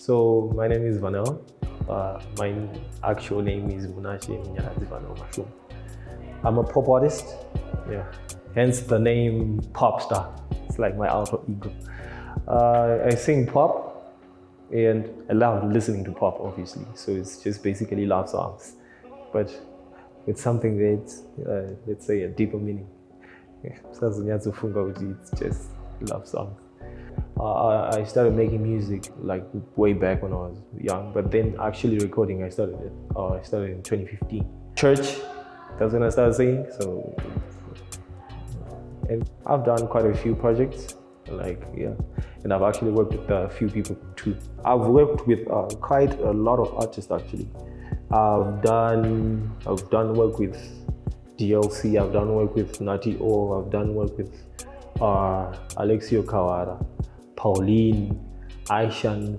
So my name is Vannel. My actual name is Munashi Vannel Mashum. I'm a pop artist, yeah. Hence the name pop star. It's like my alter ego. I sing pop, and I love listening to pop, obviously. So it's just basically love songs, but it's something that's let's say a deeper meaning. It's just love songs. I started making music like way back when I was young, but then actually recording I started in 2015. Church, that's when I started singing. So, and I've done quite a few projects, and I've actually worked with a few people too. I've worked with quite a lot of artists actually. I've done work with DLC. I've done work with Nati O. I've done work with Alexio Kawara, Pauline, Aishan,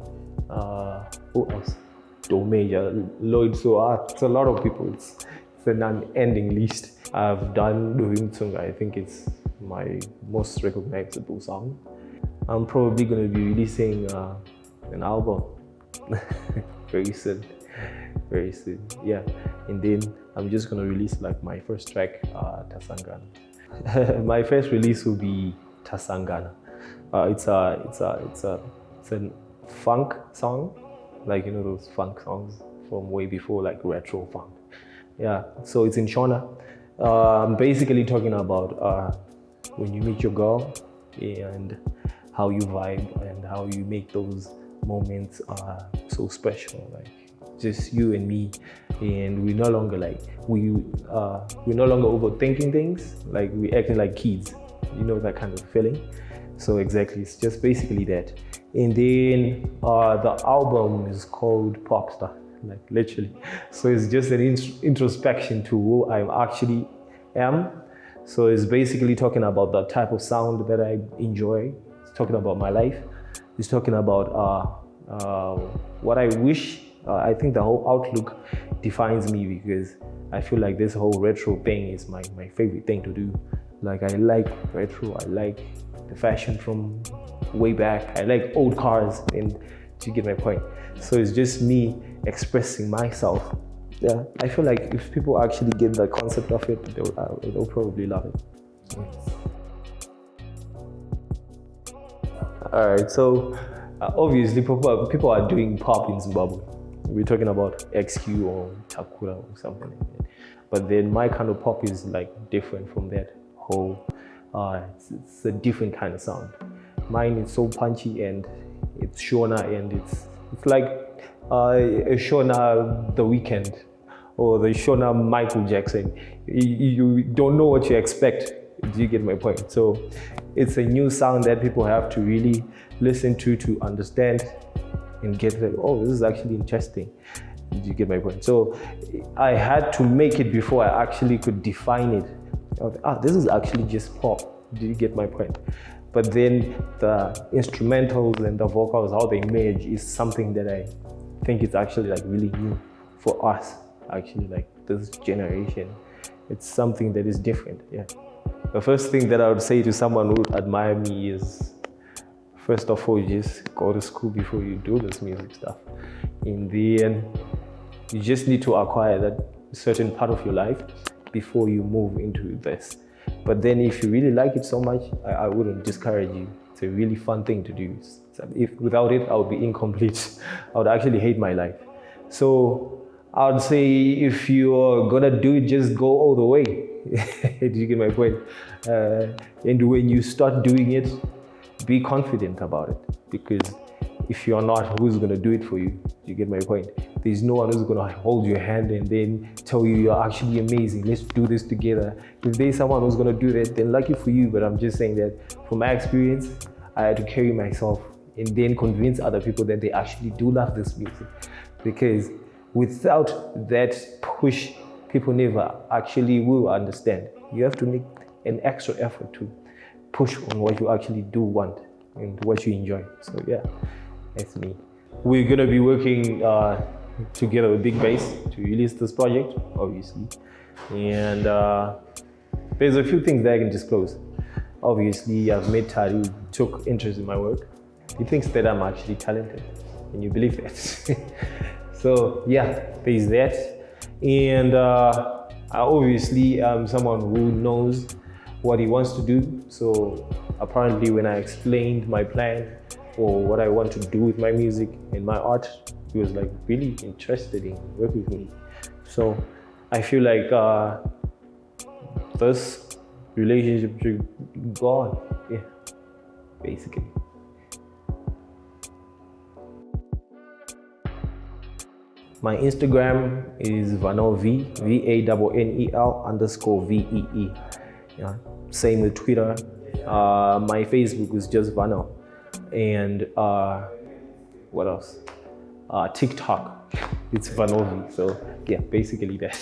who else? Domeja, Lloyd. So it's a lot of people. It's an unending list. I've done Doing Song. I think it's my most recognizable song. I'm probably going to be releasing an album very soon. Yeah. And then I'm just going to release like my first track, Tasangana. My first release will be Tasangana. It's a funk song, like those funk songs from way before, like retro funk. Yeah, so it's in Shona. I'm basically talking about when you meet your girl and how you vibe and how you make those moments so special, like just you and me, and we're no longer overthinking things, like we acting like kids, that kind of feeling. So exactly, it's just basically that. And then the album is called Popstar, like literally. So it's just an introspection to who I actually am. So it's basically talking about the type of sound that I enjoy. It's talking about my life. It's talking about what I wish. I think the whole outlook defines me, because I feel like this whole retro thing is my favorite thing to do. Like I like retro, I like the fashion from way back, I like old cars, and you get my point. So it's just me expressing myself. Yeah, I feel like if people actually get the concept of it, they'll probably love it. Yeah. All right, so obviously people are doing pop in Zimbabwe. We're talking about XQ or Takura or something like that. But then my kind of pop is like different from that whole. It's a different kind of sound. Mine is so punchy, and it's Shona, and it's like a Shona The Weeknd or the Shona Michael Jackson. You don't know what you expect. Do you get my point? So it's a new sound that people have to really listen to understand and get like, oh, this is actually interesting. Do you get my point? So I had to make it before I actually could define it. This is actually just pop. Do you get my point? But then the instrumentals and the vocals, how they merge, is something that I think is actually like really new for us, actually, like this generation. It's something that is different, yeah. The first thing that I would say to someone who would admire me is, first of all, you just go to school before you do this music stuff. In the end, you just need to acquire that certain part of your life before you move into this. But then if you really like it so much, I wouldn't discourage you. It's a really fun thing to do. Without it, I would be incomplete. I would actually hate my life. So I would say if you're gonna do it, just go all the way. Do you get my point? And when you start doing it, be confident about it, because if you're not, who's gonna do it for you? Do you get my point? There's no one who's gonna hold your hand and then tell you you're actually amazing, let's do this together. If there's someone who's gonna do that, then lucky for you, but I'm just saying that from my experience, I had to carry myself and then convince other people that they actually do love this music. Because without that push, people never actually will understand. You have to make an extra effort to push on what you actually do want and what you enjoy. So yeah, that's me. We're gonna be working together with Big Bass to release this project, obviously. And there's a few things that I can disclose. Obviously, I've met Tari, who took interest in my work. He thinks that I'm actually talented. Can you believe that? So yeah, there's that. And I obviously am someone who knows what he wants to do. So apparently when I explained my plan or what I want to do with my music and my art, he was like really interested in working with me. So I feel like this relationship should go on. Yeah, basically. My Instagram is Vannel VANNEL_VEE. Yeah. Same with Twitter. My Facebook is just Vannel. And what else? TikTok. It's Vannel. So yeah, basically that.